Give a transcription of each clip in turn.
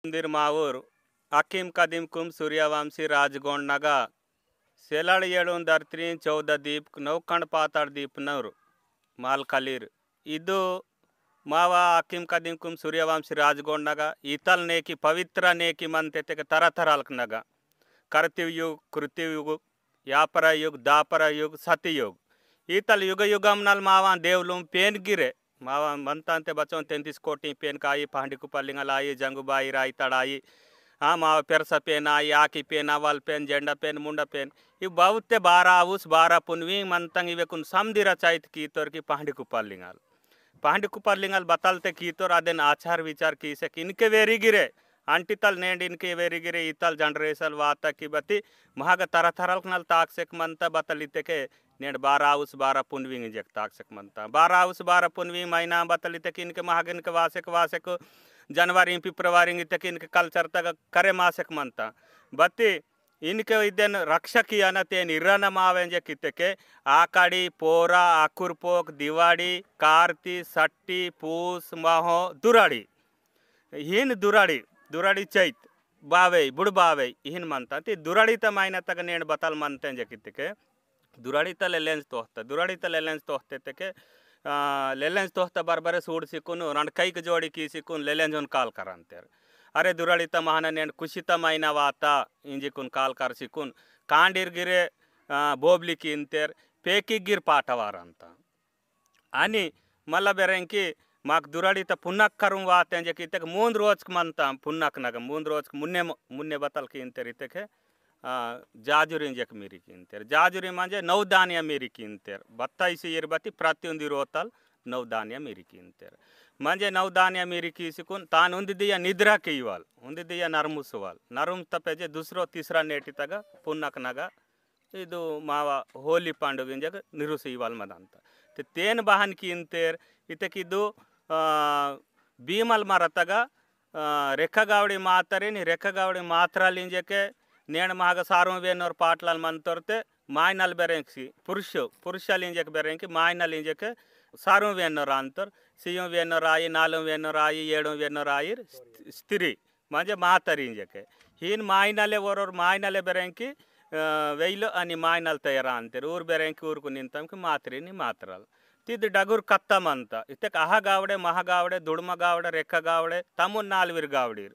मंदिर मावूर अकीम कदीम कुम सूर्यवंशी राजगोंड नगा सेलाड़ येड़ून धरती 14 दीप नौकंड पाताड़ दीप नवर माल कलीर इदु मावा अकीम कदीम कुम सूर्यवंशी राजगोंड नगा इतल नेकी पवित्र नेकी मनते ते तरतराल नगा करतिव युग कृतिव युग यापर युग दापर युग सतयुग इतल युग युगम नल मावा देवलुम पेन गिरे मावा मनतांते बचों 33 कोटी पेन काई पहाड़ी कुपलिंगल आई जंगुबाई राई तड़ाई हाँ मावा पेरसा पेन आई आकी पेन अवल पेन जेंडा पेन मुंडा पेन इव बहुते 12 उस 12 पुनवी मनतंग इवे कुन समदिरा चाइत की तोर की पहाड़ी कुपलिंगल बतलते की तोर अदेन आचार विचार की से इनके वेरी गिरे अंटितल नेंड इनके वेरी गिरे इतल जनरेसल वाता की बती महाग तरथरल नल ताक्सेक मनता बतलिते के नेंड 12 उस 12 पुनवी जक ताक्सेक मनता 12 उस 12 पुनवी महीना बतलिते कि इनके महाग इनके वासेक जनवरी फिब्रवरी तक इनके कल्चर तक करे मासेक मनता बत्ती इनके इदन रक्षक अनते इरन मावेंजे कितके आकड़ी पोरा अकुरपोक दिवाड़ी कार्ती सट्टी पूस महो दुराड़ी हिन दुराड़ी चैत बावे बुड़ बावे हिन मनता ती दुराड़ी त मायना तक नेण बतल मनते जे कितके दुराड़ी त लेलेंस तोहते तके लेलेंस तोहता बरबरे सूड सिकुन रणकैक जोड़ी की सिकुन लेलेंस उन काल करंतेर अरे दुराड़ी त महान नेण कुशित मायना वाता इंजिकुन काल कर सिकुन कांडिर गिरे बोबली किंतेर पेकी गिर पाटवारंता आणि मल्ला बेरेंकी माक दुराड़ी त पुन्नक करूं वाते जे कितक मूंद रोज मनता पुन्नक नग मूंद रोज मुन्ने बतल किंतेर इतके जाजुरी जक मीरी किंतेर जाजुरी म्हणजे नवधान्य मीरी किंतेर 27 इरबती प्रत्युंदी रोतल नवधान्य मीरी किंतेर म्हणजे नवधान्य मीरी कीसिकुन तान उंदी दिया निद्रा के इवाल उंदी दिया नरमुसवाल नरुम तपेजे दूसरो तीसरा नेटी तग पुन्नक नगा ಇದು ಮಾವ ಹೋಲಿ ಪಾಂಡುಗಿಂಜಗ ನಿರುಸ ಇವಾಲ್ ಮದಂತ ತೇನ್ ಬಹನ್ ಕಿಂತೇರ್ ಇತಕಿದ್ದು ಭೀಮಲ್ ಮರತಗ ರೆಕ್ಕಗಾವಡಿ ಮಾತರೇನಿ ರೆಕ್ಕಗಾವಡಿ ಮಾತ್ರಲಿಂಜಕ್ಕೆ ನೇಣ ಮಹಾಗ ಸಾರ್ವವೇನೋರ್ ಪಾಟ್ಲಲ್ ಮಂತೋರ್ತೆ ಮಾಯ್ನಲ್ ಬೆರೆಂಕ್ಸಿ ಪುರುಷಲಿಂಜಕ್ಕೆ ಬೆರೆಂಕಿ ಮಾಯ್ನಲಿಂಜಕ್ಕೆ ಸಾರ್ವವೇನೋರ್ ಅಂತರ್ ಸಿಯಂ ವೇನೋರ್ ಆಯಿ ನಾಲಂ ವೇನೋರ್ ಆಯಿ ಏಳಂ ವೇನೋರ್ ಆಯಿ ಸ್ತ್ರೀ म्हणजे मातरिंजके हिन मायनले वरोर मायनले बेरेंकी वेइलो अनि मायनल तयार अंतेर ऊर बेरेंकी ऊर को निंतम कि मात्रिनी मात्रल तिद डगुर कत्तमंत इतक आहा गावडे महा गावडे दुड़मा गावडे रेखा गावडे तमुन नालवीर गावडीर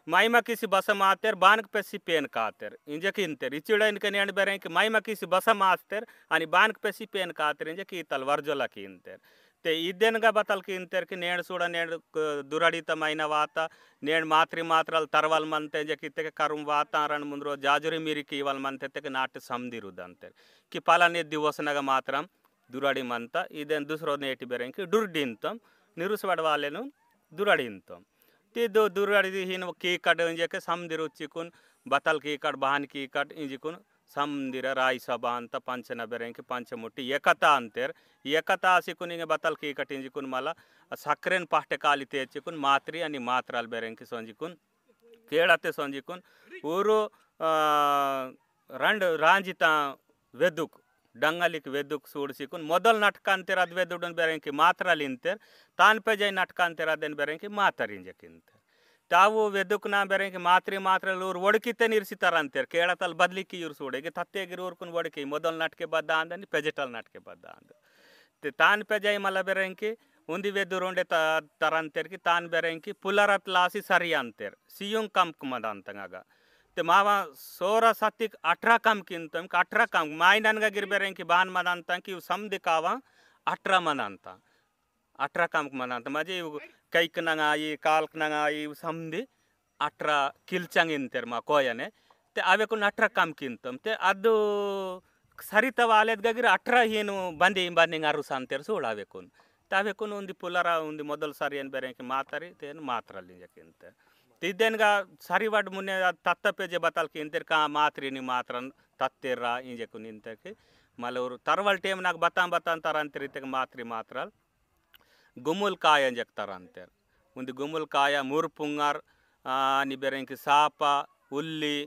माइमा किसी बस मातेर बानक पेसी पेन कातेर इंजक इंतेर इचिड़ा इनके नेण बेरेंकी माइमा किसी बस मास्तेर अनि बानक पेसी पेन कातेर इंजक इतल वर्जोला की इंतेर ते इदेनगा बतल की इंतेर की नेण सूड़ा नेण दुराड़ीत मायना वाता नेण मात्री मात्रल तरवल मनते जे किते के करुम वाता रण मुंद्रो जाजुरी मीरी की वल मनते ते नाट्य समदिरुदंतेर कि पालाने दिवसनगा मात्रम दुराड़ी मनता इदेन दूसरो नेटी बेरेंकी डुर्डिंतम निरुसवड वालेनु दुराड़ींतम ती दुराड़ी हिन की कट इंजके समदिरुचिकुन बतल की कट बहन की कट इंजिकुन समदिर राई सबांत पंचन बेरेंकी पंचमुट्टी एकता अंतेर एकता सिकुनिंगे बतल की कट इंजिकुन मला सक्रेन पाठ्य काली तेचिकुन मात्री अनि मात्राल बेरेंकी सोंजिकुन केड़ते सोंजिकुन ऊरू रंड रांजिता वेदुक डंगलिक वेदुक सूड सिकुन मोदल नटकांतेर अद वेदुडन बेरेंकी मात्रालिंतेर तान पे जय नटकांतेर अदेन बेरेंकी मातरिंजकिंतेर तावु वेदुकना बेरेंकी मात्री मात्रल ऊर वड़किते निर्सितारंतेर केड़तल बदली की यूर सूडेगे तत्ते गिर ऊरकुन वड़की मोदल नटके बद्दा अंदनी पेजेटल नटके बद्दा अंद ते तान पे जय मला बेरेंकी उंदी वेदुरोंडे तರಂतेर की तान बेरेंकी पुलरत लासी सरी अंतेर सियुं कम कुमदांतंगा ते मावा 16 सतिक 18 कम किंतम 18 कम माइननगा गिर बेरेंकी बान मदांतं की समदिकावा 18 मदांता 18 कम मदांता म्हणजे कैक नंगाई काल्क नंगाई समदी 18 किलचंग इंतेर मा कोयने ते आवेकुन 18 कम किंतम ते अदु सरिता वालेद गगिर 18 हिनु बंदी बंदी गारु सांतेर सोडावेकुन तावेकुन उंदी पुलरा उंदी मोदल सरियन बेरेंकी मातरी तेन मात्रलिंजकिंते तिदेनगा सरिवड मुने तत्त पेजे बतल किंतेर का मात्रिनी मात्रन तत्तेरा इंजेकुन इंतेकी मलूर तरवल टेम नाग बतां तरंतेर मात्री मात्रल गुमुल काय अंजक तरंतेर उंदी गुमुल काय मुरपुंगर अनि बेरेंकी साप उल्ली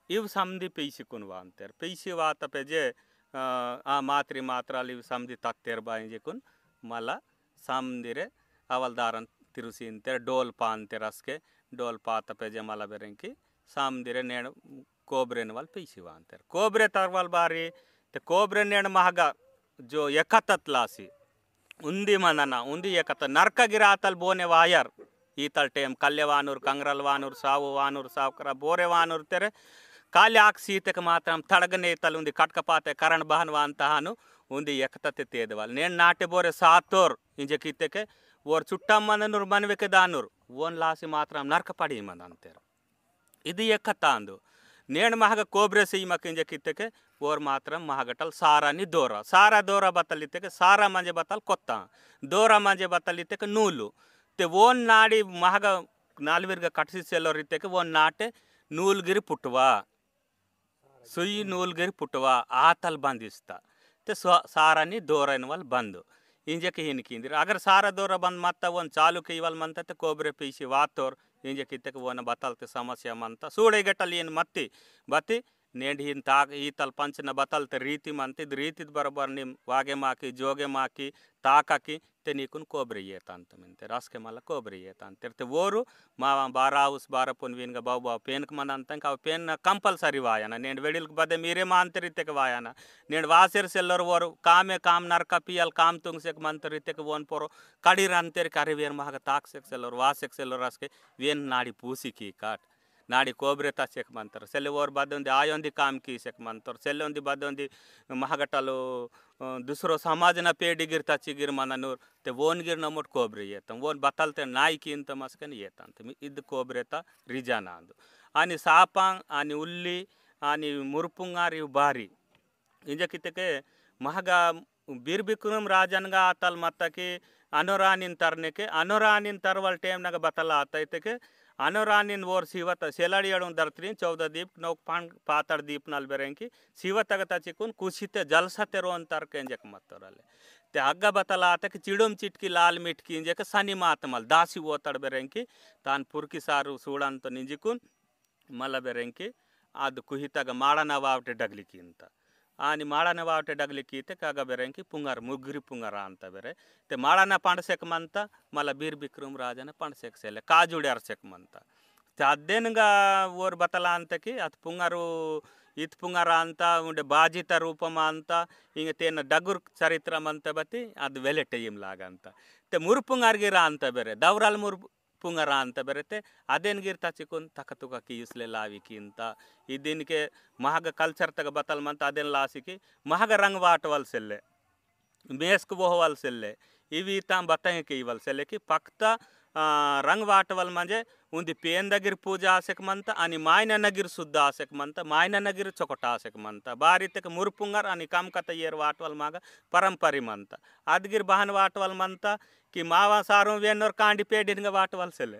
इव समदी पेइसिकुन वांतेर पेइसी वात पेजे आ मात्री मात्राल इव समदी तत्तेर बाइंजेकुन मला समदिरे अवल दारन ತಿರುಸಿಂತೆ ಡೋಲ್ ಪಾಂತೆ ರಸ್ಕೆ ಡೋಲ್ ಪಾತ ಪೆಜೆ ಮಲ ಬೆರೆಂಕಿ ಸಾಮ್ದಿರೆ ನೇಣ कोबरे वाल पीछीवा अंतर कोबरे तरवाल बारी ते कोबरे नेण महग जो एकतत लासी उंदी मनना उंदी एकत नरक गिरातल बोने वायर ईतल टेम कल्यवानूर कंग्रल वानूर सावकरा बोरे वानूर तेरे काले आक सीतक मात्रम तड़गने तल उंदी कटकपाते करण बहन वांतहानु उंदी एकतत तेदवाल नेण नाटे बोरे सातोर इंजे कीते के वोर चुट्टा मननूर मनवे के दानूर वोन लासी मात्रम नरक पड़ी मन अंतर इदी एकतांदु नेण महग कोबरे से मकिंजे कित्ते ओर मात्र महगटल सारा नि सारा दोरा बतलिते के सारा मंजे बतल कोत्ता दोरा मंजे बतलिते के नूलु ते वोन नाड़ी महग नालविर्ग कटसी सेलोरिते के वोन नाटे नूलगिरी पुटवा सुई नूलगिरी पुटवा आतल बंदिस्ता ते सारा नि दोरा वल बंद इंजे के हिनकिंदिर अगर सारा दोरा बंद मत्ता वोन चालू के इवल मनता ते कोबरे पीसी वातोर इंजे कितक वोन बतलते समस्या मनता सूड़े गटल येन मत्ती बत्ती नेंड हिन ताक ईतल पंच न बतलते रीति मनती रीति बराबर निम वागे माकी जोगे माकी ताककी ते नीकुन कोबरे येतांत मिनते रस के मल कोबरे येतांत ते वोरु मावा बाराउस बारपुन विनगा बाव बाव पेन क मनंतंक अव पेन कंपल्सरी वायना नेंड वेडिल बदे मीरे मांतरिते क वायना नेंड वासेर सेल्लर वोरु कामे काम नरक पियल काम तुंग से मंतरिते क वोन पोरो कड़ी रंतेर करे वेर महग ताक से सेल्लर वासेक सेल्लर रस के वेन नाड़ी पूसी की काट नाड़ी कोबरे तसेक मंतर सेले ओर बदोंदी आयोंदी काम की सेक मंतर सेलोंदी बदोंदी महगटलो दूसरो समाज न पेडी गिर तची गिर मननूर ते वोन गिर नमोट कोबरे येतम वोन बतलते नाई की इंत मस्कन येतंत इद कोबरे ता रिजानांदु आणि सापांग आणि उल्ली आणि मुरपुंगारी बारी इंजे कितके महगा बीरबिक्रम राजनगा आतल मत्तकी अनोरानिन तरने के अनोरानिन तरवल टेम नग बतला आता के अनोरानिन वोर सिवत सेलाड़ियड़ों दर्तरी 14 दीप नौक पातड़ दीप नल बेरेंकी सिवत अगता चिकुन कुछिते जलसते रोन तर्केंजक मत्तरले ते अग्गा बतला आता कि चिड़ुम चिटकी लाल मिटकी इंजक सनी मातमल दासी वोतड़ बेरेंकी तान पुरकी सारू सूड़न तो निजिकुन मल बेरेंकी आद कुहितग माड़न वावटे डगली कींत आनी माड़न वावटे डगली कीते कागा बेरेंकी पुंगार मुग्री पुंगार अंत बेरे ते माड़न पंडसेक मंत मल बीर बिक्रम राजन पंडसेक सेले काजुड़े अरसेक मंत ते अद्देनगा ओर बतला अंत की अत पुंगारू इत पुंगार अंत उंडे बाजित रूपम अंत इंग तेन डगुर चरित्र मंत बती अद वेलेटे इम लागंत ते मुर पुंगार गिरा अंत बेरे दवराल मुर पुंगार अंत बेरेते अदेन गिरता चिकुन तकतुक की इसले लावी कींत इदिन के महग कल्चर तक बतल मंत अदेन लासी की महग रंग वाट वल सेल्ले मेस्क वो वल सेल्ले इवी ताम बताएं कि वल सेल्ले की पक्ता रंग वाटवल म्हणजे उंदी पेंदगिर पूजा आसेक मंत आणि मायना नगिर सुद्धा आसेक मंत मायना नगिर चोकटा आसेक मंत बारीतेक मुरपुंगर आणि काम कत येर वाटवल माग परंपरी मंत अदगिर बहन वाटवल मंत कि मावा सारो वेनोर कांडी पेडिनग वाटवल सेले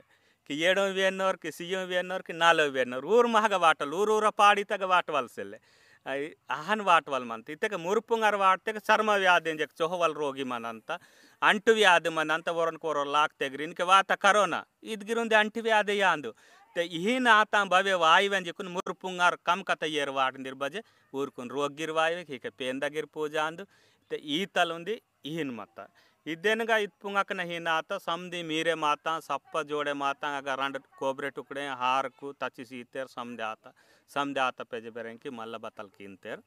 कि येडो वेनोर कि सियो वेनोर कि नालो वेनोर ऊर महग वाटल ऊर पाड़ी तक वाटवल सेले आहन वाटवल मंत इतक मुरपुंगर वाटते चर्म व्याधि इंजक चोहवल रोगी मनंत अंटु व्याधि मनंत वरन कोरो लाक तेग्रिन के वात करोना इदगिरुंदे अंटु व्याधि यांदु ते इहिन आता भवे वायुवें जिकुन मुरपुंगर कम कत येर वाट निर्बजे ऊरकुन रोगिर वायुवे हिके पेंदगिर पूजा अंदु ते ईतलुंदी इहिन मत इदेनगा इत्पुंगकन हिनात समदी मीरे माता सप्प जोड़े माता अगर रंड कोबरे टुकड़े हार को तची सीतेर समझाता पेजे बेरेंकी मल्ल बतल कींतेर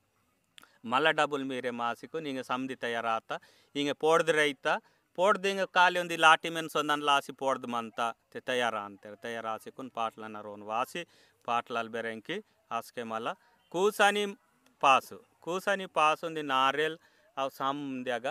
मल्ल डबुल मीरे मासिको निंगे समदी तैयाराता इंगे पोड़द रईता पोड़ दिंग काली उंदी लाठी में सोंदन लासी पोड़ मंता ते तैयारासी कुन पाटलन रोन वासी पाटलाल बेरेंकी आस्के मल्ल ಕೂಸನಿ ಪಾಸು ಉಂದಿ ನಾರೆಲ್ ಅವು ಸಂದ್ಯಾಗ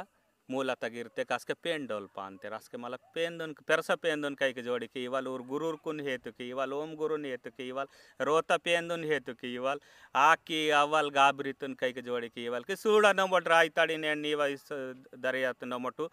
ಮೂಲ ತಗಿರ್ತೆ ಕಸ್ಕೆ ಪೇಂಡೋಲ್ ಪಾಂತೆ ರಸ್ಕೆ ಮಲ ಪೇಂದನ್ ಪೆರಸ ಪೇಂದನ್ ಕೈಗೆ ಜೋಡಿಕೆ ಇವಾಲ್ ಊರ್ ಗುರೂರ್ ಕುನ್ ಹೇತುಕೆ ಇವಾಲ್ ಓಂ ಗುರುನ್ ಹೇತುಕೆ ಇವಾಲ್ ರೋತ ಪೇಂದನ್ ಹೇತುಕೆ ಇವಾಲ್ ಆಕಿ ಅವಲ್ ಗಾಬ್ರಿತನ್ ಕೈಗೆ ಜೋಡಿಕೆ ಇವಾಲ್ कि सूड़ नमोट रायताड़ी ने नीवा इस दरियात नमोटु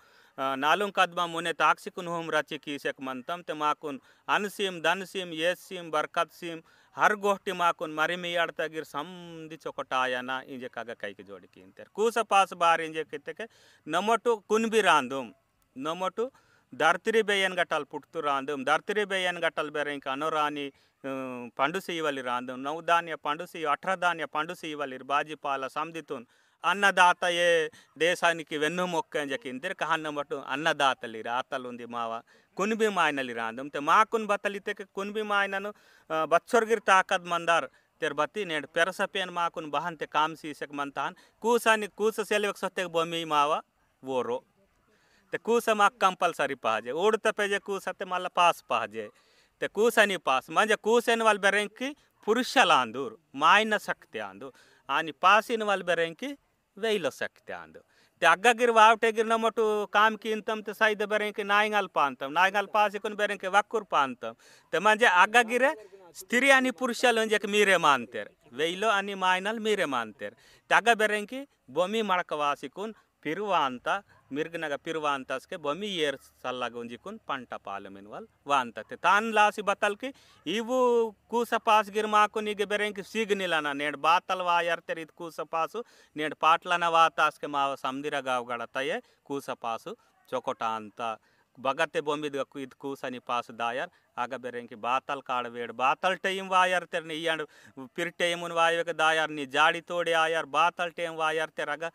नालुं कदमा मुने ताक्सिकुन होम रची कीसेक मंतम ते माकुन अनसीम धनसीम येसीम बरकतसीम हर गोष्टी माकुन मरी मियाड़ता गिर समदी चोकटायना इंजे कागा कई के जोड़ी कींतर कूस पास बार इंजे कितके नमोटु कुनबी रांदुम नमोटु धर्तिरी बेयन गटल पुट्तु रांदुम धर्तिरी बेयन गटल बेरेंक अनोरानी पंडुसी इवली रांदुम नवधान्य पंडुसी 18 धान्य पंडुसी इवली बाजी पाला समदितुन అన్నదాతయే దేశానికి వెన్నుమొక్క అని చెక్కింతరు కహన్న మటు అన్నదాతలిర ఆతలుంది మావ కున్బి మాయనలిర అందంతే మాకున్ బతలితే కున్బి మాయనను బచ్చొర్గిర్ తాకద్ మందార్ तेर बत्ती नेड पेरसपेन माकुन बहन ते काम सीसक मनतान कूसानी कूस सेलवक सत्ते बमी मावा वोरो ते कूस मा कंपल्सरी पाजे उड़ते पेजे कूस ते मल्ला पास पाजे ते कूसनी पास म्हणजे कूसेन वाल बेरेंकी पुरुषलांदूर मायन सकते आंदू आणि पासिन वाल बेरेंकी वेइलो सकते आंदू ते अग्गगिर वावटेगिर नमटू काम कींतम ते साइद बेरेंकी नायंगल पासिकुन बेरेंकी वक्कुर पांतम ते म्हणजे अग्गगिरे स्त्री आणि पुरुषाल म्हणजे मीरे मानतेर वेइलो आणि मायनल मीरे मानतेर त्यागा बेरेंकी बोमी मडकवासिकुन पिरुवांता मिर्गनगा पिरुवांतास्के बोमी येर सल्लागुंजिकुन पंट पालमिन वाल वांतते तान लासी बतल की इवु कूस पास गिर माकुन इगे बेरेंकी सिग्निलाना नेड बातल वायर्तेर इत कूस पासु नेड पाटलना वातास्के माव समदिरा गाव गडतये कूस पासु चोकोटा अंत बगते बोमिद इत कूसनी पास दायर आग बेरेंकी बातल काड़ वेड़ बातल टाइम वायर तेर नी यांड पिर टाइम वायक दायर नी जाड़ी तोड़े आयर बातल टाइम वायर तेर आग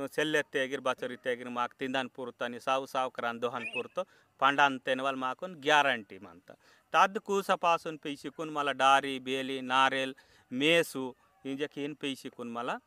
सेल्ले तेगिर बचरी तेगिर माक तिंदन पुरतनी साव साव करान दोहन पुरतो पंडान तेनवल माकुन ग्यारंटी मानता तद कूस पासुन पैसिकुन मला डारी बेली नारेल मेसु इंजे किन पैसिकुन मला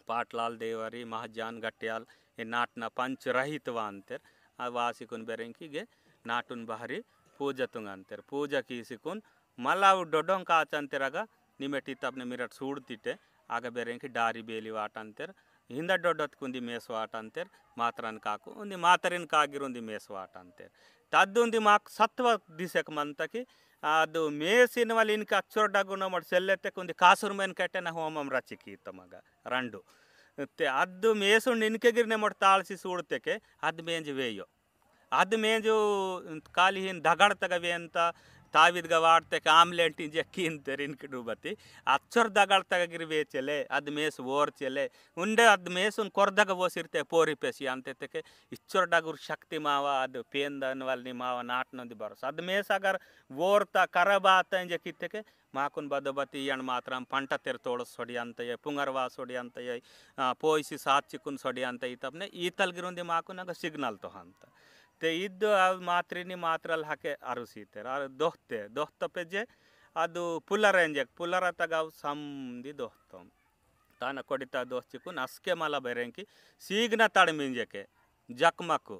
पाटलाल देवरी महाजान गट्याल ये नाटना पंच रहित वांतेर आ वासिकुन बेरेंकी गे नाटुन बहरी पूजा तुंगंतेर पूजा कीसिकुन मला डोडों काचंतेरगा निमेटी तपने मिरट सूड़तिटे आग बेरेंकी डारी बेली वाटंतेर हिंद डोडोत कुंदी मेस वाटंतेर मात्रन काकु उंदी मातरिन कागिरुंदी मेस वाटंतेर तद्दुंदी माक सत्व दिसक मंतकी ಅದು ಮೇಸಿನ ವಲಿ ಇನ್ಕ ಅಚ್ಚೊರ್ಡಾಗುಣ ಮಾಡಿ ಸೆಲ್ಲೆತ್ತೆ ಕುಂದಿ ಕಾಸುರ್ ಮೇನ್ ಕೆಟ್ಟೆನ ಹೋಮಂ ರಚಿಕೀತ ಮಗ ರಂಡು ते ಅದು ಮೇಸು ನಿನ್ಕೆಗಿರ್ನೆ ಮಾಡಿ ತಾಳ್ಸಿ ಸೂಡ್ತೆಕೆ ಅದು ಮೇಂಜು ವೇಯೋ ಅದು ಮೇಂಜು ಕಾಲಿ ಹಿಂದೆ ದಗಡ ತಗವೆ ಅಂತ ತಾವಿದ್ಗ ವಾಡ್ತೆಕೆ ಆಮ್ಲೆಟ್ ಇಂಜೆ ಕಿಂತೆರ್ ಇನ್ಕೆ ಡೂಬತಿ ಅಚ್ಚೊರ್ ದಗಡ ತಗಗಿರ್ ವೇಚೆಲೆ ಅದು ಮೇಸು ಓರ್ಚೆಲೆ ಉಂಡೆ ಅದು ಮೇಸುನ್ ಕೊರ್ದಾಗ ಓಸಿರ್ತೆ ಪೋರಿ ಪೆಸಿ ಅಂತೆತೆಕೆ ಇಚ್ಚೊರ್ಡಾಗುರ್ ಶಕ್ತಿ ಮಾವ ಅದು ಪೇಂದನ್ ವಲ್ನಿ ಮಾವ ನಾಟ್ನೊಂದಿ ಬರೋಸ್ ಅದು ಮೇಸ್ ಅಗರ್ ಓರ್ತ ಕರಬಾತ ಇಂಜೆ ಕಿತ್ತೆಕೆ माकुन बदबती यण मात्रम पंट तेर तोड़ सोड़ी अंत पुंगरवा सोड़ी अंत पोइसी सात चिकुन सोड़ी अंत तपने ईतल गिरुंदी माकुन अगर सिग्नल तो हंत ते इद्दु मात्रिनी मात्रल हके अरुसीतेर दोहते दोहत पेजे ಅದು ಪುಲ್ಲರೆಂಜೆಕ್ ಪುಲ್ಲರ ತಗಾವ್ ಸಂದಿ ದೋಸ್ತಂ ತಾನ ಕೊಡಿತಾ ದೋಸ್ತಿಕುನ್ ಅಸ್ಕೆ ಮಲ ಬೆರೆಂಕಿ ಸೀಗ್ನ ತಡಮಿಂಜೆಕೆ ಜಕ್ಮಕು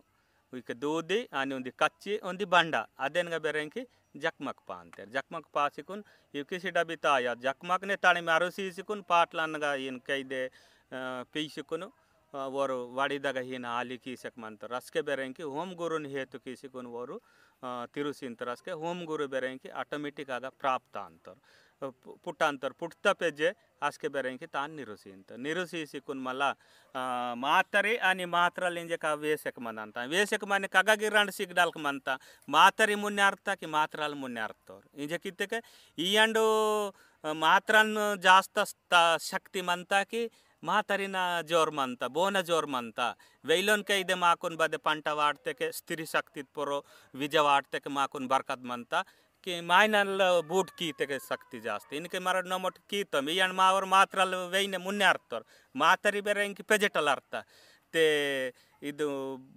उइके दूधी आणि उंदी कच्ची उंदी बंडा अदेनगा बेरेंकी जकमक पांतेर जकमक पासिकुन युकिसी डबिताया जकमक ने ताणी मारुसीसिकुन पाटलानगा इन कैदे पीसिकुनु वोरु वाडिदगा हिन आली कीसक मंत रसके बेरेंकी होम गुरुन हेतु कीसिकुन वोरु तिरुसिंत रसके होम गुरु बेरेंकी ऑटोमेटिक आगा प्राप्त अंतर पुट्टांतर पुट्ता पेजे आस्के बेरेंकी तान निरुसिंत निरुसीसिकुन मला मातरी आणि मात्रल इंजे का वेसक मनंता वेसक माने कगगिरंड सिग्नल मनता मातरी मुन्ने अर्थ की मात्रल मुन्ने अर्थोर इंजे कित्ते के इयंडो मात्रन जास्त शक्ति मनता की मातरिना जोर मनता बोना जोर मनता वेलोन के इदे माकुन बदे पंटा वाटते के स्त्री शक्ति पोरो विजय वाटते के माकुन बरकत मनता कि मायनल बूट कीते के शक्ति जास्ती इनके मर नमट कीतम इयन मावर मात्रल वेइने मुन्ने अर्थोर मातरी बेरे इनकी पेजेटल अर्थ ते ಇದು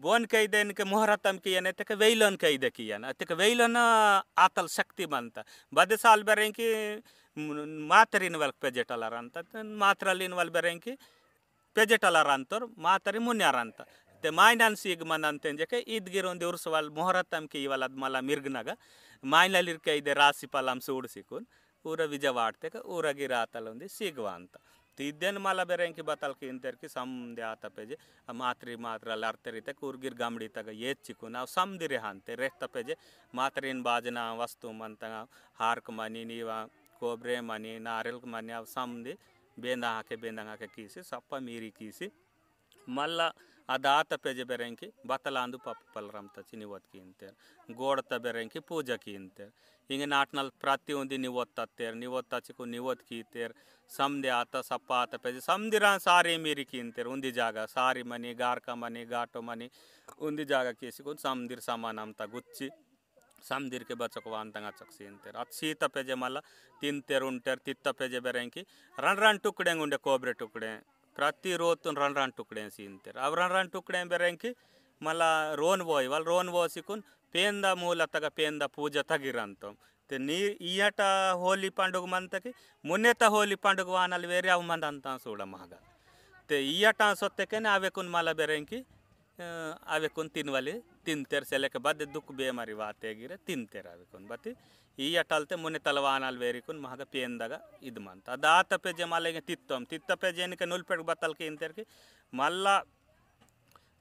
ಬೋನ್ ಕೈದೆ ಇನ್ಕೆ ಮೊಹರತಂ ಕಿಯನೆ ತಕ ವೆಯ್ಲನ್ ಕೈದೆ ಕಿಯನ ತಕ ವೆಯ್ಲನ ಆತಲ್ ಶಕ್ತಿ ಬಂತ ಬದೆ ಸಾಲ್ ಬೆರೆಂಕಿ ಮಾತರಿನ ವಲ್ ಪೆಜೆಟಲರ ಅಂತ ಮಾತ್ರಲಿನ ವಲ್ ಬೆರೆಂಕಿ ಪೆಜೆಟಲರ ಅಂತರ್ ಮಾತರಿ ಮುನ್ಯಾರ ಅಂತ ते मायनान सीग मनंते जके ईदगिरोंदी उर्सवाल मोहरतम की वाल मल मिर्गनगा मायनलिर के इदे राशि पलम सूड सिकुन ऊर विजय वाटते का ऊर गिरातलुंदी सीगवांत तीदेन माला बेरेंकी बतल की इंतर की समदे आता पेजे मातरी मात्रल अर्थरिते कूर्गिर गमड़ी तक ये चिकुन अव समदिरे हंते रेत पेजे मातरीन बाजना वस्तु मंतगा हार्क मनी नीवा कोब्रे मनी नारियल मनी अव समदि बेंदा हाके कीसी सप्प मीरी कीसी मल्ला अदात पेजे बेरेंकी बतलांदु पप पलरम तची निवत कींतेर गोड़त बेरेंकी पूजा कींतेर इंगे नाटनल प्रति उंदी निवत तत्तेर निवत तचिकु निवत कीतेर समदे आता सप्पा आता पेजे समदिरा सारी मीरी कींतेर उंदी जागा सारी मनी गारका मनी गाटो मनी उंदी जागा कीसिकु समदिर समानम ता गुच्ची समदिर के बचकवांतंगा चक्सींतेर अत सीत पेजे मल्ला तिंतेर उंटेर तित्त पेजे बेरेंकी रन रन टुकड़े उंडे कोबरे टुकड़े ಪ್ರತಿ ರೋತು ರನ್ ಟುಕಡೆ ಸೀಂತಾರೆ ಅವ್ ರನ್ ಟುಕಡೆ ಬೆರೆಂಕಿ ಮಲ್ಲ ರೋನ್ ಬೋಯ್ వాళ్ళు ರೋನ್ ಬೋಸಿಕುನ್ ಪೇಂದ ಮೂಲ ತಗ ಪೇಂದ ಪೂಜೆ ತಗಿರಂತ ನೀ ಈಯಟ ಹೋಲಿ పండుగ ಮಂತకి ಮುನ್ನೆತ ಹೋಲಿ పండుగ ವಾನಲ್ ಬೇರೆ ಅವ್ ಮಂದ ಅಂತ ಸೂಡ ಮಗ ते ಈಯಟ ಸೊತ್ತಕೆನೆ ಅವೆಕುನ್ ಮಲ ಬೆರೆಂಕಿ ಅವೆಕುನ್ ತಿನ್ವಲಿ ತಿಂತೆರ್ ಸೆಲೆಕೆ ಬದ್ದೆ ದುಕ್ ಬೇಮಾರಿ ವಾತೆಗಿರೆ ತಿಂತೆರ್ ಅವೆಕುನ್ ಬತ್ತಿ ಈ ಅಟಲ್ತೆ ಮುನೆ ತಲವಾನಲ್ ವೇರಿಕುನ್ ಮಹಗ ಪೇಂದಾಗ ಇದು ಮಂತ ಅದಾತ ಪೆಜೆ ಮಲೆಗೆ ತಿತ್ತ ಪೆಜೆನಿಕೆ ನುಲ್ಪೆಡ್ ಬತ್ತಲ್ಕೆ ಇಂತೆರ್ಕಿ ಮಲ್ಲ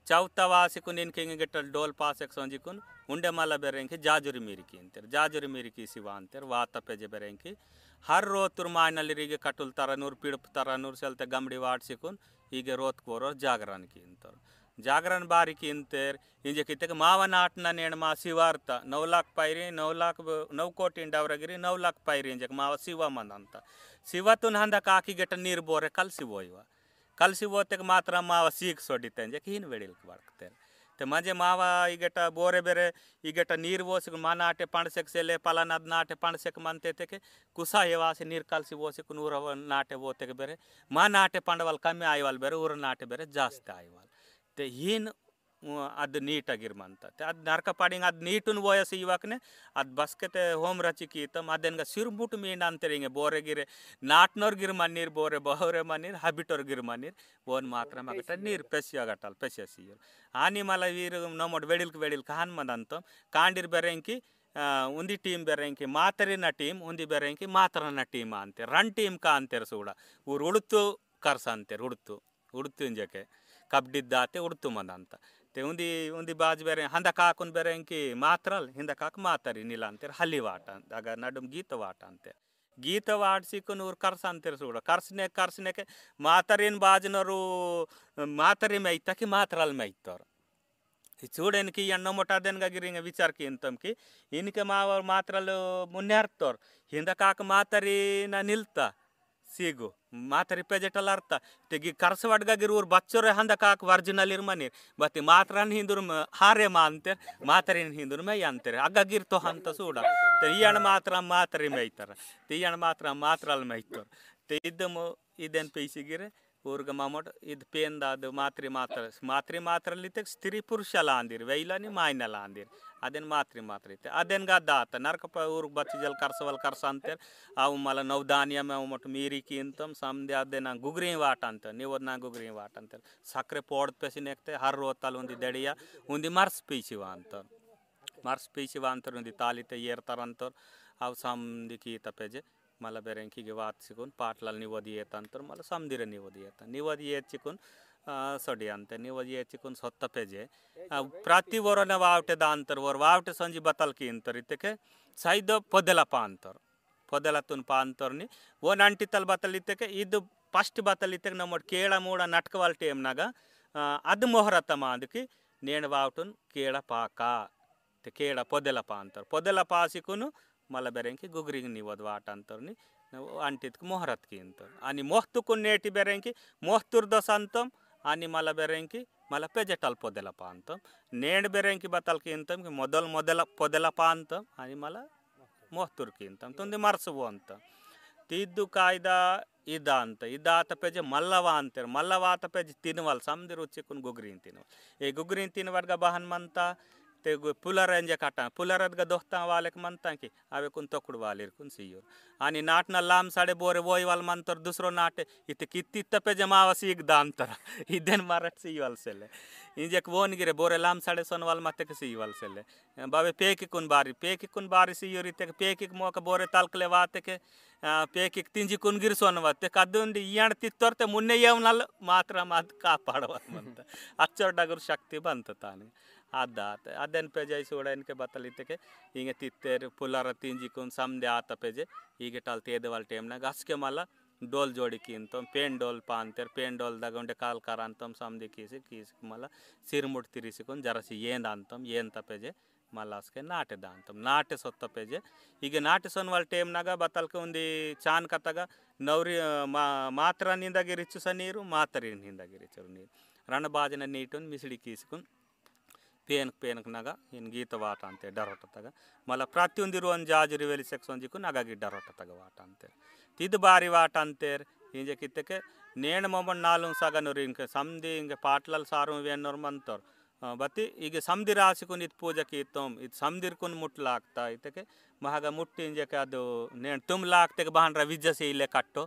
ಚೌತ ವಾಸಿಕುನ್ ಇನ್ಕೆ ಗೆಟ್ಟಲ್ ಡೋಲ್ ಪಾಸೆಕ್ ಸಂಜಿಕುನ್ ಉಂಡೆ ಮಲ್ಲ ಬೆರೆಂಕಿ ಜಾಜುರಿ ಮೀರಿಕಿ ಅಂತೆರ್ ಜಾಜುರಿ ಮೀರಿಕಿ ಸಿವಾ ಅಂತೆರ್ ವಾತ ಪೆಜೆ ಬೆರೆಂಕಿ ಹರ್ ರೋತುರ್ ಮಾಯ್ನಲ್ಲಿರಿಗೆ ಕಟುಲ್ ತರನೂರು ಪಿಡುಪ್ ತರನೂರು ಸೆಲ್ತೆ ಗಂಬಡಿ ವಾಡ್ಸಿಕುನ್ ಹೀಗೆ ರೋತ್ ಕೋರೋರು ಜಾಗರಣಕಿ ಅಂತಾರೆ ಜಾಗರಣ ಬಾರಿಕಿ ಅಂತೆರ್ ಇಂಜೆ ಕಿತ್ತಗೆ ಮಾವ ನಾಟ್ನ ನೇಣ ಮಾ ಶಿವಾರ್ಥ 9 लाख ಪೈರಿ 9 ಕೋಟಿ ಇಂಡವ್ರಗಿರಿ 9 लाख ಪೈರಿ ಇಂಜೆ ಮಾವ ಶಿವ ಮಂದ ಅಂತ ಶಿವತುನ್ ಹಂದ ಕಾಕಿ ಗೆಟ ನೀರು ಬೋರೆ ಕಲ್ಸಿ ಹೋತೆಗೆ ಮಾತ್ರ ಮಾವ ಸೀಕ್ ಸೊಡಿತೆ ಇಂಜೆ ಹೀನ್ ವೆಡಿಲ್ಕ್ ಬಾಡ್ಕತೆರ್ ते मजे मावा इगेट बोरे बेरे इगेट नीर वोसिक मानाटे पणसेक सेले पलानद नाटे पणसेक मनते ते कुसा हेवासे नीर कलसी वोसिक नूर नाटे वोते बेरे मा नाटे पंडवल कಮ್ಮಿ आयवाल बेरे ऊर नाटे बेरे जास्ति आयवाल ते हिन ಅದು ನೀಟಾಗಿರ್ಮಂತ ಅದು ನರಕ ಪಾಡಿಂಗ್ ಅದು ನೀಟುನ್ ವಯಸ್ಸು ಇವಾಕನೆ ಅದು ಬಸ್ಕತೆ ಹೋಮ್ ರಚಿಕೀತಮ್ ಅದೆನ್ಗ ಸಿರ್ಬುಟ್ ಮೀನ್ ಅಂತಾರೆ ಹಿಂಗೆ ಬೋರೆಗಿರೆ ನಾಟ್ನವ್ರಿಗಿರ್ ಮಣ್ಣೀರು ಬೋರೆ ಬೋರೆ ಮಣ್ಣೀರು ಹಬಿಟೋರ್ಗಿರ್ ಮಣ್ಣೀರು ಓನ್ ಮಾತ್ರ ಮಗಟ ನೀರು ಪೆಸಿಯಾಗಟ್ಟಲ್ ಪೆಸಿಯಸಿಯರು ಆನಿ ಮಲ ವೀರು ನಮ್ಮೊಡ್ ವೆಡಿಲ್ಕ್ ಹಾನ್ಮಂದ್ ಅಂತ ಕಾಂಡಿರ್ ಬೆರೆಂಕಿ ಉಂದಿ ಟೀಮ್ ಬೆರೆಂಕಿ ಮಾತರಿನ ಟೀಮ್ ಉಂದಿ ಬೆರೆಂಕಿ ಮಾತರನ ಟೀಮ್ ಅಂತೆ ರನ್ ಟೀಮ್ ಕಾ ಅಂತಾರೆ ಸೂಡ ಊರು ಉಡುತ್ತು ಕರ್ಸ ಅಂತಾರೆ ಉಡುತ್ತು ಇಂಜಕ್ಕೆ ಕಬ್ಡಿದ್ದಾತೆ ಉಡುತು ಮಂದ ಅಂತ ते उंदी बाज बेरे हंदा काकुन बेरेंकि मात्रल हिंदा काक मातरी नीला अंतेर हली वाट आग नडुम गीत वाट अंते गीत वाट सिकुन ऊर कर्स अंतेर सूड कर्सने के मातरिन बाजनरू मातरी मैता कि मात्रल मैतर చూడని కి అన్న మొటాదెన్ గగిరింగ విచార్ కి ఇంతం కి ఇన్కే మావ మాత్రలు మున్నేర్తోర్ ಹಿಂದ ಕಾಕ ಮಾತರಿ ನ ನಿಲ್ತ सीगु मातरी पेजेटल अर्थ तेगी कर्सवडगागिर ऊर बच्चोरे हंद काक वर्जिनलिर मनीर बति मात्रन हिंदुर हारे मानते मातरिन हिंदुर में अंतेर अग्गगिर तो हंत सूड ते इयण मात्र मातरी मैतर ते इयण मात्र मात्रल मैतर ते इदम इदेन पैसिगिरे ಊರ್ಗ ಮಾಮೋಟ್ ಇದು ಪೇಂದಾದ ಮಾತ್ರಿ ಮಾತ್ರ ಲಿತೆ ಸ್ತ್ರೀ ಪುರುಷಲ ಅಂದಿರ್ ವೈಲಾನಿ ಮಾಯ್ನಲ ಅಂದಿರ್ ಅದೇನು ಮಾತ್ರ ಇತ್ತೆ ಅದೇನ್ಗ ದಾತ ನರಕಪ್ಪ ಊರ್ಗ್ ಬಚ್ಚಿಜಲ್ ಕರ್ಸ ಅಂತಾರೆ ಅವು ಮಲ ನವಧಾನ್ಯ ಮೊಟ್ಟು ಮೀರಿಕಿ ಅಂತಮ್ ಸಮದೆ ಅದೇನ ಗುಗ್ರಿ ವಾಟ ಅಂತ ನೀವು ನಾ ಗುಗ್ರಿ ವಾಟ ಅಂತಾರೆ ಸಕ್ಕರೆ ಪೋಡ್ದ ಪೆಸಿನ ಎಕ್ತೆ ಹರ್ ಹೊತ್ತಲ್ಲಿ ಒಂದಿ ದಡಿಯ ಒಂದಿ ಮರ್ಸ್ ಪೀಸಿವ ಅಂತಾರೆ ಒಂದಿ ತಾಲಿತೆ ಏರ್ತಾರಂತವ್ರು ಅವು ಸಮದಿ ಕೀತ ಪೆಜೆ मला बेरेंकीगे वात सिकून पाटलाल निवदी येतांतर मला समदिरे निवदी येचिकून सडी अंते निवदी येचिकून सोत्त पेजे प्रति वरने वावटे दांतर वर वावटे संजी बतल की इंतर इतेके सैद पदेला पदेलातून पांतरनी वन अंटितल बतल इतेके इद फस्ट बतल इतेके नमोड केळ मूड नटकवाल टेम नाग अद मोहरत मादकी नेण वावटून केळ पाका ते केळ पदेला पांतर पदेला पासिकून मला बेरेंकी गुगरिंग निवद वाट अंतरनी अंटित मोहरत की अंतर आणि मोहतुकून नेटी बेरेंकी मोहतुर दसंतम आणि मला बेरेंकी मला पेजेटल पदेला पांतम नेण बेरेंकी बतल की अंतम की मोदल पदेला पांतम आणि मला मोहतुर की अंतम तुंदी मरसवो अंत तिद्दु कायदा इदांत इदात पेजे मल्लवा अंतर मल्लवात पेजे तिनवल समदि रुचिकुन गुगरिंग तिनवल ए गुगरिंग तिनवडगा बहन मनता ते पुलर ಎಂಜೆ ಕಟ पुलरदगा दोस्ता वाले मनता की आवे कुन तोकुड वालेर कुन सियोर आणि नाटना लाम साडे बोरे बोयवाल मंतर दुसरो नाटे इते कित्ति तपे जमावा सीग दांतर इदेन मारट सियोल सेले इंजेक वोन गिरे बोरे लाम साडे सोनवाल मते के सियोल सेले बावे पेकी कुन बारी सियोर इते पेकी मोक बोरे तलकले वाते के पेकी तिंजी कुन गिर सोनवाते कदुंडी इयण तित्तोरते मुन्ने येवनल मात्र मत कापाडवा मंत अच्चोडगुर शक्ति बंत ताने आदात अदेन पेजे सूड इनके बतलिते के हिंगे तित्तेर पुलर तिंजिकुन समदे आत पेजे हೀಗೆ ಟಲ್ ತೇದವಲ್ ಟೈಮ್ನಾಗ ಹಸ್ಕೆ ಮಲ್ಲ ಡೋಲ್ ಜೋಡಿಕಿ ಅಂತಮ್ ಪೇನ್ ಡೋಲ್ ಪಾಂತೆರ್ ಪೇನ್ ಡೋಲ್ ದಗೊಂಡೆ ಕಾಲ್ ಕಾರ ಅಂತಮ್ ಸಮದಿ ಕೀಸಿ ಮಲ್ಲ ಸಿರ್ಮುಟ್ ತಿರಿಸಿಕೊಂಡು ಜರಸಿ ಏಂದ ಅಂತಮ್ ಏನ್ ತಪೆಜೆ ಮಲ್ಲ ಹಸ್ಕೆ ನಾಟೆದ ಅಂತಮ್ ನಾಟೆ ಸೊತ್ತ ಪೆಜೆ ಹೀಗೆ ನಾಟೆ ಸೊನ್ವಲ್ ಟೈಮ್ನಾಗ ಬತ್ತಲ್ಕೆ ಒಂದಿ ಚಾನ್ ಕತ್ತಗ ನೌರಿ ಮಾತ್ರ ನಿಂದಾಗಿ ರಿಚ್ಚುಸ ನೀರು ಮಾತರಿನ ಹಿಂದಾಗಿ ರಿಚ್ಚರು ನೀರು ರಣಬಾಜನ ನೀಟನ್ನು ಮಿಸಿಡಿ ಕೀಸಿಕೊಂಡು पेनक नगा इन गीत वाट अंते डर होता मल्ल प्रतियೊಂದಿರು ಒಂದು ಜಾಜರಿ ವೆಲಿ ಸೆಕ್ಷನ್ ಜಿಕು ನಗಾಗಿ ಡರ್ ಹೋता ವಾಟ ಅಂತೆ ತಿದ್ ಬಾರಿ ವಾಟ ಅಂತೆರ್ ಇಂಜೆ ಕಿತ್ತಕ್ಕೆ ನೇಣ ಮೊಮ್ಮನ್ ನಾಲು ಸಗನರು ಇಂಕ ಸಮದಿ ಇಂಗೆ ಪಾಟ್ಲಲ್ ಸಾರು ವೇನ್ನೋರ್ ಮಂತೋರ್ ಬತ್ತಿ ಈಗ ಸಮದಿ ರಾಸಿಕುನ್ ಇತ್ ಪೂಜೆ ಕೀತೋಮ್ ಇದು ಸಮದಿರ್ಕುನ್ ಮುಟ್ಲಾಗ್ತಾ ಇತ್ತಕ್ಕೆ ಮಹಾಗ ಮುಟ್ಟಿ ಇಂಜಕ್ಕೆ ಅದು ನೇಣ ತುಂಬಲಾಗ್ತಕ್ಕೆ ಬಹಂಡ್ರ ವಿಜ್ಜಸಿ ಇಲ್ಲೇ ಕಟ್ಟೋ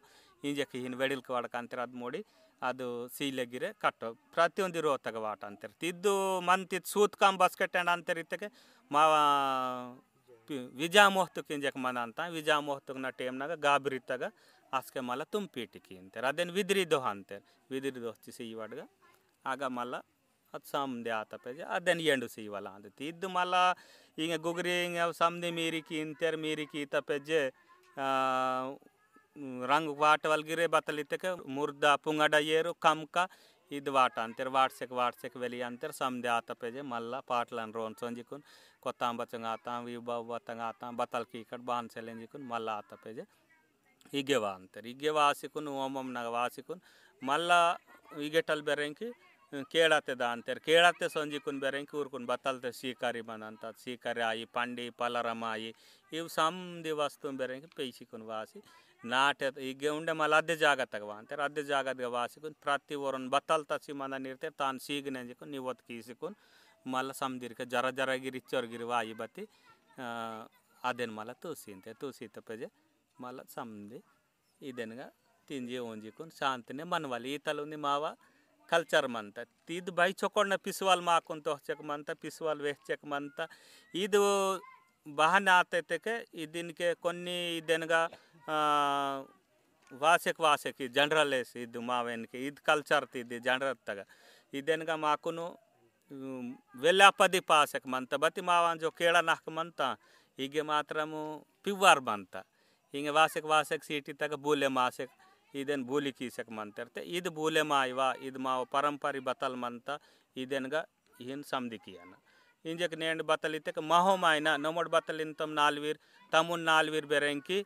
ಇಂಜಕ್ಕೆ ಹಿನ್ ವೆಡಿಲ್ಕ ವಾಡಕ ಅಂತಾರೆ ಅದು ನೋಡಿ ಅದು ಸೀಲೆಗಿರೆ ಕಟ್ಟೋ ಪ್ರತಿಯೊಂದಿರು ಹೊತ್ತಾಗ ವಾಟ ಅಂತಾರೆ ತಿದ್ದು ಮಂತಿತ್ ಸೂತ್ಕಾಂ ಬಸ್ಕೆಟ್ಟಂಡ್ ಅಂತಾರೆ ಇತ್ತಕ್ಕೆ ಮಾವ ವಿಜಾ ಮೊಹತಕ್ಕೆ ಇಂಜಕ್ಕೆ ಮನ ಅಂತ ವಿಜಾ ಮೊಹತಕ್ನ ಟೇಮ್ನಾಗ ಗಾಬರಿತ್ತಾಗ ಆಸ್ಕೆ ಮಲ್ಲ ತುಂಪೀಟಿಕಿ ಅಂತಾರೆ ಅದೇನು ವಿದ್ರಿ ದೋಹ ಅಂತಾರೆ ವಿದ್ರಿ ದೋಸ್ತಿ ಸಿಹಿವಾಡ್ಗ ಆಗ ಮಲ್ಲ ಅದು ಸಮದೆ ಆತ ಪೇಜೆ ಅದೇನು ಎಂಡು ಸಿಹಿವಲ್ಲ ಅಂತ ಇದ್ದು ಮಲ್ಲ ಹಿಂಗೆ ಗುಗ್ರಿ ಹಿಂಗೆ ಸಮದಿ ಮೀರಿಕಿ ಇಂತೇರ್ ಮೀರಿಕಿ ತಪ್ಪೆಜ್ಜೆ ರಂಗ್ ವಾಟ ವಲ್ಗಿರೆ ಬತ್ತಲಿತ್ತಕ್ಕೆ ಮುರ್ದ ಪುಂಗಡ ಏರು ಕಮ್ಕ ಇದು ವಾಟ ಅಂತಾರೆ ವಾಟ್ಸೆಕ್ ವೆಲಿ ಅಂತಾರೆ ಸಮದೆ ಆತ ಪೇಜೆ ಮಲ್ಲ ಪಾಟ್ಲನ್ ರೋನ್ ಸಂಜಿಕುನ್ ಕೊತ್ತಾಂಬಚಂಗ ಆತ ವಿಬತ್ತಂಗ ಆತ ಬತ್ತಲ್ಕಿ ಕಟ್ ಬಾನ್ಸೆಲೆಂಜಿಕುನ್ ಮಲ್ಲ ಆತ ಪೇಜೆ ಹೀಗೆ ವಾ ಅಂತಾರೆ ಹೀಗೆ ವಾಸಿಕುನ್ ಓಮಮ್ನಾಗ ವಾಸಿಕುನ್ ಮಲ್ಲ ಈಗೆಟಲ್ ಬೆರೆಂಕಿ ಕೇಳತ್ತದ ಅಂತಾರೆ ಕೇಳತ್ತೆ ಸಂಜಿಕುನ್ ಬೆರೆಂಕಿ ಊರ್ಕುನ್ ಬತ್ತಲ್ತೆ ಸೀಕಾರಿ ಮನ ಅಂತ ಸೀಕಾರಿ ಆಯಿ ಪಂಡಿ ಪಲರಮ ಆಯಿ ಇವು ಸಮದಿ ವಸ್ತು ಬೆರೆಂಕಿ ಪೈಸಿಕುನ್ ವಾಸಿ ನಾಟ್ಯ ಹೀಗೆ ಉಂಡೆ ಮಲ್ಲ ಅದೇ ಜಾಗ ತಗವ ಅಂತಾರೆ ಅದೇ ಜಾಗದ ವಾಸಿಕುನ್ ಪ್ರತಿ ಊರನ್ ಬತ್ತಲ್ ತಸಿ ಮನ ನೀರ್ತಾರೆ ತಾನು ಸೀಗನೆಂಜಿಕುನ್ ನೀವು ಒತ್ತು ಕೀಸಿಕುನ್ ಮಲ್ಲ ಸಮದಿರ್ಕ ಜರಗಿರಿ ಇಚ್ಚೋರ್ಗಿರಿ ವಾಯಿ ಬತ್ತಿ ಅದೇನು ಮಲ್ಲ ತೂಸಿ ಅಂತೆ ತೂಸಿ ತಪ್ಪಜೆ ಮಲ್ಲ ಸಮದಿ ಇದೆನ್ಗ ತಿಂಜಿ ಒಂಜಿಕುನ್ ಶಾಂತಿನೇ ಮನ್ವಲಿ ಈ ತಲುಂದಿ ಮಾವ ಕಲ್ಚರ್ ಮಂತ ಇದು ಬೈ ಚೊಕೊಂಡ ಪಿಸುವಲ್ ಮಾಕುಂತ ಹೊಚ್ಚಕ್ ಮಂತ ಪಿಸುವಲ್ ವೆಚ್ಚಕ್ ಮಂತ ಇದು ಬಹನ ಆತೈತಕ್ಕೆ ಇದಕ್ಕೆ కొన్ని ಇದೆನ್ಗ ವಾಸಕ್ ಜನರಲ್ಲೇಸ್ ಇದು ಮಾವೇನ್ಕೆ ಇದು ಕಲ್ಚರ್ ತಿದ್ದು ಜನರ ತಗ ಇದೆನ್ಗ ಮಾಕುನು ವೆಲ್ಲಾಪದಿ ಪಾಸಕ್ ಮಂತ ಬತ್ತಿ ಮಾವ ಜೋ ಕೇಳ ನಾಕ್ ಮಂತ ಹೀಗೆ ಮಾತ್ರಮು ಪಿವ್ವಾರ್ ಬಂತ ಹಿಂಗೆ ವಾಸಕ್ ಸೀಟಿ ತಗ ಬೂಲೆ ಮಾಸಕ್ ಇದೇನು ಬೂಲಿ ಕೀಸಕ್ ಮಂತಿರ್ತೆ ಇದು ಬೂಲೆ ಮಾಯವ ಇದು ಮಾವ ಪರಂಪರೆ ಬತ್ತಲ್ ಮಂತ ಇದೆನ್ಗ ಏನು ಸಮದಿಕಿಯನ ಇಂಜಕ್ಕೆ ನೇಂಡು ಬತ್ತಲ್ ಇತ್ತಕ್ಕೆ ಮಹೋ ಮಾಯನ ನಮ್ಮೊಡ್ ಬತ್ತಲಿನ ತಮ್ಮ ನಾಲ್ವೀರ್ ತಮ್ಮನ್ ನಾಲ್ವೀರ್ ಬೆರೆಂಕಿ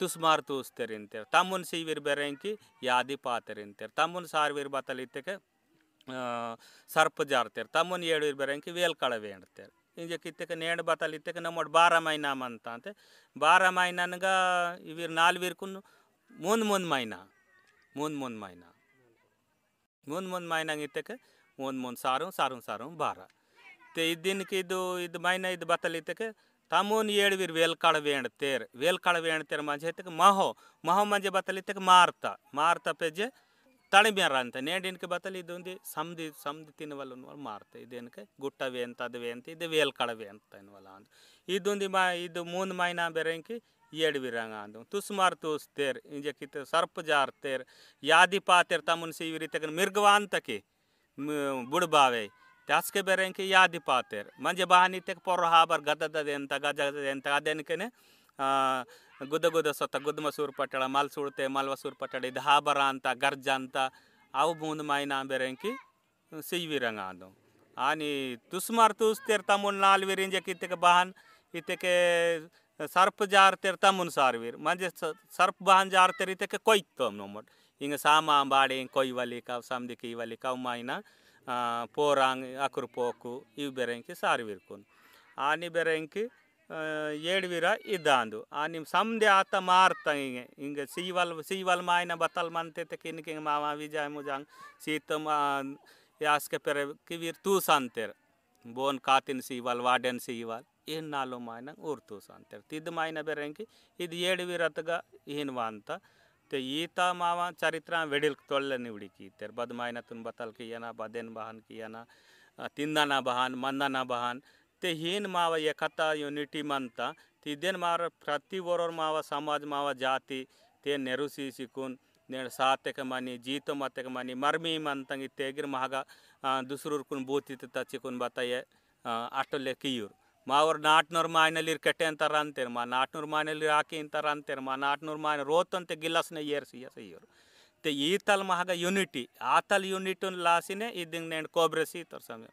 ತುಸ್ಮಾರ್ ತೂಸ್ತೆರ್ ಇಂತೇರ್ ತಮ್ಮನ್ ಸೀವೀರ್ ಬೆರೆಂಕಿ ಯಾದಿ ಪಾತೆರ್ ಇಂತೇರ್ ತಮ್ಮನ್ ಸಾರ್ವೀರ್ ಬತ್ತಲ್ ಇತ್ತಕ್ಕೆ ಸರ್ಪ ಜಾರ್ತೆರ್ ತಮ್ಮನ್ ಏಳುವೀರ್ ಬೆರೆಂಕಿ ವೇಲ್ ಕಳವೆ ಅಂಡ್ತೇರ್ ಇಂಜಕ್ಕೆ ಇತ್ತಕ್ಕೆ ನೇಂಡು ಬತ್ತಲ್ ಇತ್ತಕ್ಕೆ ನಮ್ಮೊಡ್ 12 ಮೈನಾ ಮಂತ ಅಂತೆ 12 ಮೈನನ್ಗ ಇವೀರ್ ನಾಲ್ವೀರ್ಕುನ್ ಮುಂದ್ ಮೈನಾ ಮೈನಂಗೆ ಇತ್ತಕ್ಕೆ ಮುಂದ್ ಸಾರು ಬಾರ ते दिन की ಇದು ಮೈನ ಇದು ಬತ್ತಲಿತ್ತಕ್ಕೆ ತಮೂನ್ ಏಳುವೀರ್ ವೇಲ್ಕಳವೆ ಅಂಡ್ತೇರ್ ಮಂಜೆ ಇತ್ತಕ್ಕೆ ಮಹೋ ಮಂಜೆ ಬತ್ತಲಿತ್ತಕ್ಕೆ ಮಾರ್ತ ಪೆಜ್ಜೆ ತಣಿಬ್ಯಾರ ಅಂತ ನೇಡಿನಕ್ಕೆ ಬತ್ತಲಿ ಇದೊಂದು ಸಮದಿ ತಿನ್ನುವಲ್ಲ ಮಾರ್ತೆ ಇದೇನಕ್ಕೆ ಗುಟ್ಟವೆ ಅಂತ ಅದುವೆ ಅಂತ ಇದು ವೇಲ್ಕಳವೆ ಅಂತ ಎನ್ನುವಲ್ಲ ಅಂತ ಇದೊಂದು ಇದು 3 ಮೈನಾ ಬೆರೆಂಕಿ ಏಡುವೀರಂಗ ಅಂದು ತುಸ್ಮಾರ್ ತೂಸ್ತೆರ್ ಇಂಜೆ ಕಿತ್ತ ಸರ್ಪ ಜಾರ್ತೆರ್ ಯಾದಿ ಪಾತೆರ್ ತಮ್ಮನ್ ಸೀವಿರಿ ತಗನ್ ಮಿರ್ಗವಾಂತಕ್ಕೆ ಬುಡ್ಬಾವೆ त्यासके बेरेंके यादी पातेर मंजे बहानी तेक पोर हाबर गददे ಅಂತ ಅದೇನಕೇನೆ ಗುದ ಸೊತ್ತ ಗುದ ಮಸೂರ್ ಪಟ್ಟಳ ಮಲ್ ಸುಳ್ತೆ ಮಲ್ವಸೂರ್ ಪಟ್ಟಳ ಇದು ಹಾಬರ ಅಂತ ಗರ್ಜ ಅಂತ ಅವು ಮುಂದ್ ಮೈನಾ ಬೆರೆಂಕಿ ಸಿಯ್ವಿರಂಗ ಅದು ಆನಿ ತುಸ್ಮಾರ್ ತೂಸ್ತೆರ್ ತಮ್ಮನ್ ನಾಲ್ವೀರ್ ಇಂಜೆ ಕಿತ್ತಕ್ಕೆ ಬಹಾನ್ ಇತ್ತಕ್ಕೆ ಸರ್ಪ ಜಾರ್ತೆರ್ ತಮ್ಮನ್ ಸಾರ್ವೀರ್ ಮಂಜೆ ಸರ್ಪ ಬಹಾನ್ ಜಾರ್ತೆರ್ ಇತ್ತಕ್ಕೆ ಕೊಯ್ತೋಮ್ ನಮ್ಮಟ್ ಹಿಂಗ ಸಾಮಾ ಬಾಡಿ ಕೊಯ್ವಲಿ ಕಾವ್ ಸಮದಿ ಕೀವಲಿ ಕಾವ್ ಮೈನಾ पोरांग अकुर पोकु इव बेरेंकी सारवीरकुन आनी बेरेंकी ಏಡುವೀರ ಇದ್ದಾಂದು ನಿಮ್ ಸಮದೆ ಆತ ಮಾರ್ತ ಹಿಂಗೆ ಸೀವಲ್ ಮಾಯನ ಬತ್ತಲ್ ಮಂತೆ ಕಿನ್ಕೆ ಮಾವ ವಿಜಯ ಮುಜಾಂಗ್ ಸೀತ ಯಾಸ್ಕೆ ಪೆರೆ ಕಿವೀರ್ ತೂಸ ಅಂತೆರ್ ಬೋನ್ ಕಾತಿನ ಸೀವಲ್ ವಾಡೆನ್ ಸೀವಲ್ ಏನ್ ನಾಲು ಮಾಯನ ಊರ್ ತೂಸ ಅಂತೆರ್ ತಿದ್ದು ಮಾಯನ ಬೆರೆಂಕಿ ಇದು ಏಡುವೀರತ್ಗ ಏನ್ವಾ ಅಂತ ते ईता मावा चरित्र वेडिल तोल्ले निवड़ी कीतेर बद मायना तुन बतल कियाना बदेन बहान कियाना तिंदाना बहान मंदाना बहान ते हीन मावा ये कथा यूनिटी मंता तिदेन मार प्रति वोरोर मावा समाज मावा जाति ते नेरुसी सिकुन नेड सातेक मनी जीतो मतक मनी मर्मी मंतंग तेगिर महागा दुसरूर कुन बूतित तचिकुन बताये अटले कियूर मावर 400 ಮಾಯನಲ್ಲಿ ಕೆಟ್ಟೆ ಅಂತಾರ ಅಂತಾರೆ 400 ಮಾಯನಲ್ಲಿ ಹಾಕಿ ಅಂತಾರ ಅಂತಾರೆ 400 ಮಾಯನ ರೋತ್ ಅಂತ ಗಿಲಾಸ್ನ ಏರ್ಸಿ ಸೈಯರು ते ಈತಲ್ ಮಹಾಗ ಯೂನಿಟಿ ಆತಲ್ ಯೂನಿಟನ್ ಲಾಸಿನೇ ಇದಿಂಗ್ ನೆಂಡ್ ಕೋಬ್ರೆಸಿ ತರ್ಸಮ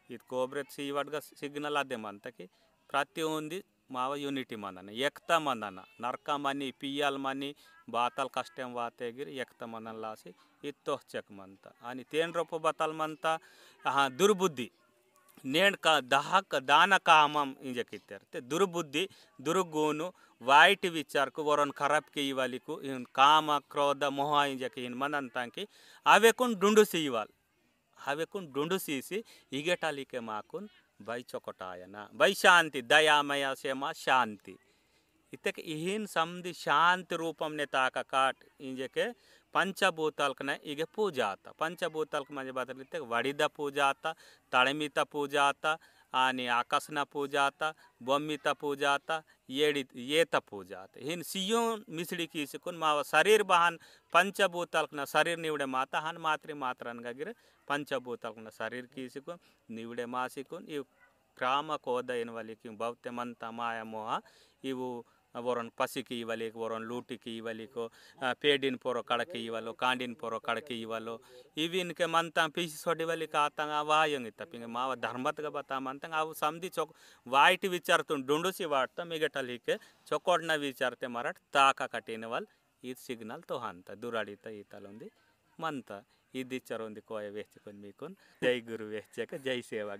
ಇದು ಕೋಬ್ರೆಸಿ ಇವಡ್ಗ ಸಿಗ್ನಲ್ ಅದೇ ಮಂತಕಿ ಪ್ರತಿಯೊಂದು ಮಾವ ಯೂನಿಟಿ ಮಂದನ ಏಕ್ತಾ ಮಂದನ ನರ್ಕ ಮನಿ ಪಿಯಲ್ ಮನಿ ಬಾತಲ್ ಕಷ್ಟಂ ವಾತೆಗಿರ್ ಏಕ್ತಾ ಮಂದನ ಲಾಸಿ ಇತ್ತೋ ಚೆಕ್ ಮಂತ आणि 3 ರೂಪಾಯಿ ಬತಲ್ ಮಂತ ದುರ್ಬುದ್ಧಿ नेण का दहक दान कामम इंजे कित्तर ते दुर्बुद्धि दुर्गुण वाइट विचार को वरन खराब के वाली को इन काम क्रोध मोह इंजे के इन मनंता की आवे कुन डुंडु सी वाल हवे कुन डुंडु सी इगेटाली के माकुन बाई चोकटायना बाई शांति दयामय सेमा शांति इतक इहिन समधि शांति रूपम ने ताका काट इंजे के पंचभूतालक ने इगे पूजा आता पंचभूतालक म्हणजे बातलिते वडिद पूजा आता तळमित पूजा आता आणि आकाशना पूजा आता बॉम्मित पूजा आता येत पूजा आता हिन सियो मिसड़ी कीसकुन माव शरीर बहान पंचभूतालक न शरीर निवडे माता हन मात्री मात्रन गगिरे पंचभूतालक न शरीर कीसकुन निवडे मासिकुन इव क्राम कोद एनवाली कि भवते मंता माया मोह इवु वरन पसिकी इवाली वरन लूटिकी इवाली को पेडिन पोरो कड़के इवालो कांडिन पोरो कड़के इवालो इविन के मंता पीसी सोडी वाली का आतंगा वायंग तपिंग माव धर्मत का बता मंतंग आव समधी चोक वाइट विचार तुम डुंडुसी वाटता मिगटल हिके चोकोडना विचारते मराठ ताका कटिन वाल ई सिग्नल तो हंता दुराडिता ईतलुंदी मंता इदी चरोंदी कोय वेचकुन मीकुन जय गुरु वेचक जय सेवा